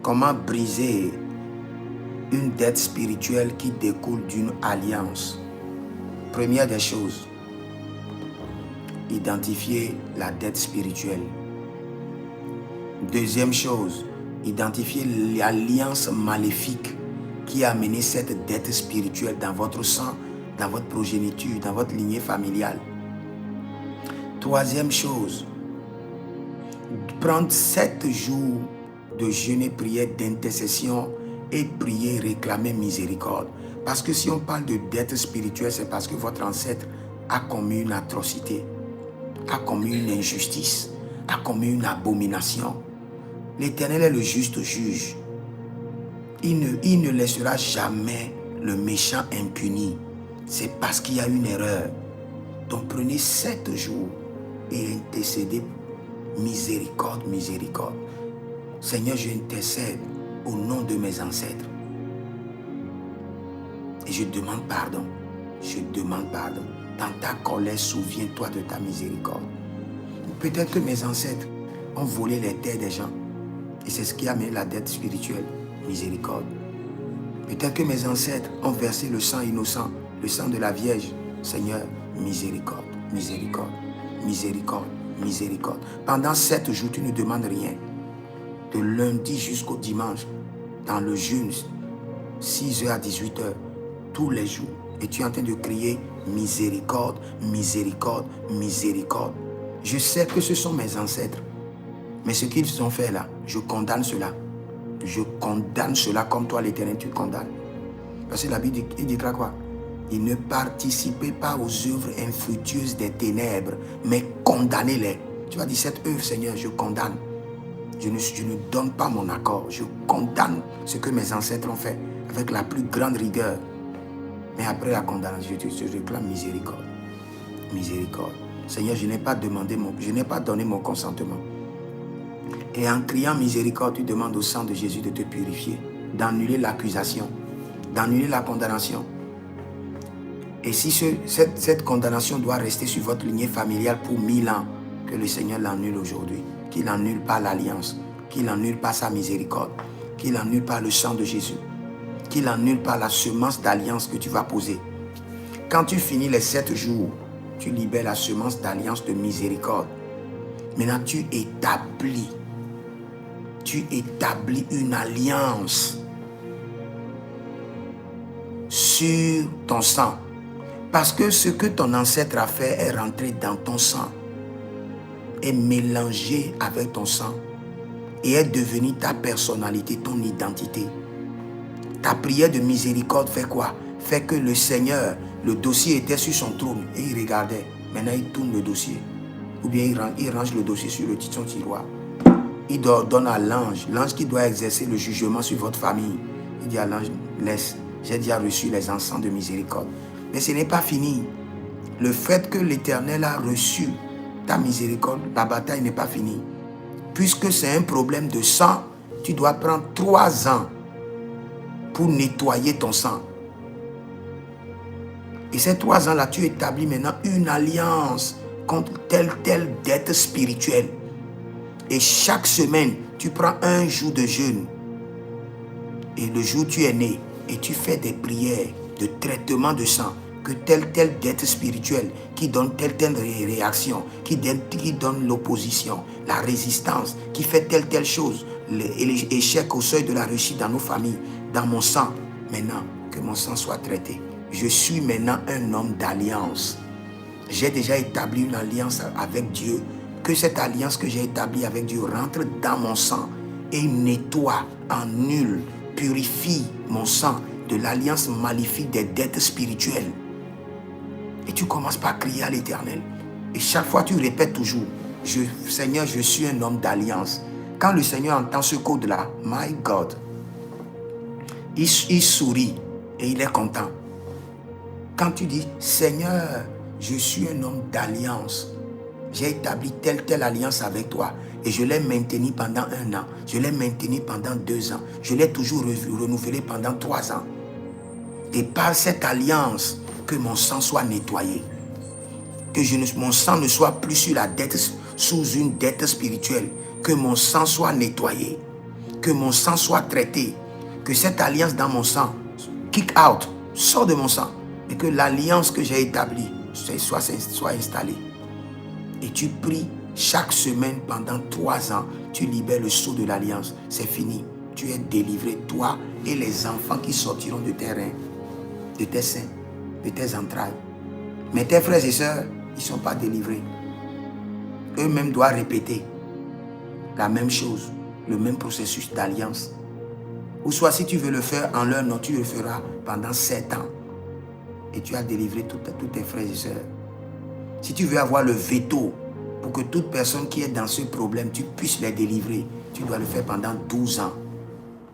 Comment briser une dette spirituelle qui découle d'une alliance? Première des choses, identifier la dette spirituelle. Deuxième chose, identifier l'alliance maléfique qui a amené cette dette spirituelle dans votre sang, dans votre progéniture, dans votre lignée familiale. Troisième chose, prendre 7 jours de jeûne et prière, d'intercession et prier, réclamer miséricorde. Parce que si on parle de dette spirituelle, c'est parce que votre ancêtre a commis une atrocité, a commis une injustice, a commis une abomination. L'Éternel est le juste juge. Il ne laissera jamais le méchant impuni. C'est parce qu'il y a une erreur. Donc prenez 7 jours et intercédez. Miséricorde, miséricorde. Seigneur, je intercède au nom de mes ancêtres. Et je demande pardon. Je demande pardon. Dans ta colère, souviens-toi de ta miséricorde. Peut-être que mes ancêtres ont volé les terres des gens. Et c'est ce qui a mis la dette spirituelle. Miséricorde. Peut-être que mes ancêtres ont versé le sang innocent, le sang de la Vierge. Seigneur, miséricorde, miséricorde, miséricorde, miséricorde. Pendant 7 jours, tu ne demandes rien. De lundi jusqu'au dimanche, dans le jeûne, 6h à 18h, tous les jours. Et tu es en train de crier miséricorde, miséricorde, miséricorde. Je sais que ce sont mes ancêtres. Mais ce qu'ils ont fait là, je condamne cela. Je condamne cela comme toi, l'Éternel, tu condamnes. Parce que la Bible il déclare quoi? Il ne participez pas aux œuvres infructueuses des ténèbres, mais condamnez-les. Tu vas dire, cette œuvre, Seigneur, je condamne. Je ne donne pas mon accord. Je condamne ce que mes ancêtres ont fait avec la plus grande rigueur. Mais après la condamnation, je réclame miséricorde. Miséricorde. Seigneur, je n'ai pas donné mon consentement. Et en criant miséricorde, tu demandes au sang de Jésus de te purifier, d'annuler l'accusation, d'annuler la condamnation. Et si cette condamnation doit rester sur votre lignée familiale pour 1000 ans, que le Seigneur l'annule aujourd'hui, qu'il n'annule pas l'alliance, qu'il n'annule pas sa miséricorde, qu'il n'annule pas le sang de Jésus, qu'il n'annule pas la semence d'alliance que tu vas poser. Quand tu finis les 7 jours, tu libères la semence d'alliance de miséricorde. Maintenant, tu établis une alliance sur ton sang. Parce que ce que ton ancêtre a fait est rentré dans ton sang, est mélangé avec ton sang et est devenu ta personnalité, ton identité. Ta prière de miséricorde fait quoi? Fait que le Seigneur, le dossier était sur son trône et il regardait. Maintenant, il tourne le dossier. Ou bien il range le dossier sur son tiroir. Il donne à l'ange qui doit exercer le jugement sur votre famille. Il dit à l'ange, laisse, j'ai déjà reçu les encens de miséricorde. Mais ce n'est pas fini. Le fait que l'Éternel a reçu ta miséricorde, la bataille n'est pas finie. Puisque c'est un problème de sang, tu dois prendre 3 ans pour nettoyer ton sang. Et ces 3 ans-là, tu établis maintenant une alliance contre telle dette spirituelle. Et chaque semaine, tu prends un jour de jeûne. Et le jour où tu es né, et tu fais des prières de traitement de sang, que telle dette spirituelle qui donne telle réaction, qui donne l'opposition, la résistance, qui fait telle chose, l'échec au seuil de la réussite dans nos familles, dans mon sang. Maintenant, que mon sang soit traité. Je suis maintenant un homme d'alliance. J'ai déjà établi une alliance avec Dieu. Que cette alliance que j'ai établie avec Dieu rentre dans mon sang et nettoie, annule, purifie mon sang de l'alliance maléfique des dettes spirituelles. Et tu commences par crier à l'Éternel. Et chaque fois, tu répètes toujours, Seigneur, je suis un homme d'alliance. Quand le Seigneur entend ce code-là, my God, il sourit et il est content. Quand tu dis, Seigneur, je suis un homme d'alliance. J'ai établi telle alliance avec toi. Et je l'ai maintenu pendant 1 an. Je l'ai maintenu pendant 2 ans. Je l'ai toujours renouvelé pendant 3 ans. Et par cette alliance, que mon sang soit nettoyé. Que mon sang ne soit plus sous une dette spirituelle. Que mon sang soit nettoyé. que mon sang soit traité, que cette alliance dans mon sang, kick out, sort de mon sang, et que l'alliance que j'ai établie soit installée. Et tu pries chaque semaine pendant 3 ans, tu libères le sceau de l'alliance. C'est fini. Tu es délivré, toi et les enfants qui sortiront de tes reins, de tes seins, de tes entrailles. Mais tes frères et sœurs, ils ne sont pas délivrés. Eux-mêmes doivent répéter la même chose, le même processus d'alliance. Ou soit si tu veux le faire en leur nom, tu le feras pendant 7 ans. Et tu as délivré tous tes frères et sœurs. Si tu veux avoir le veto pour que toute personne qui est dans ce problème, tu puisses les délivrer, tu dois le faire pendant 12 ans.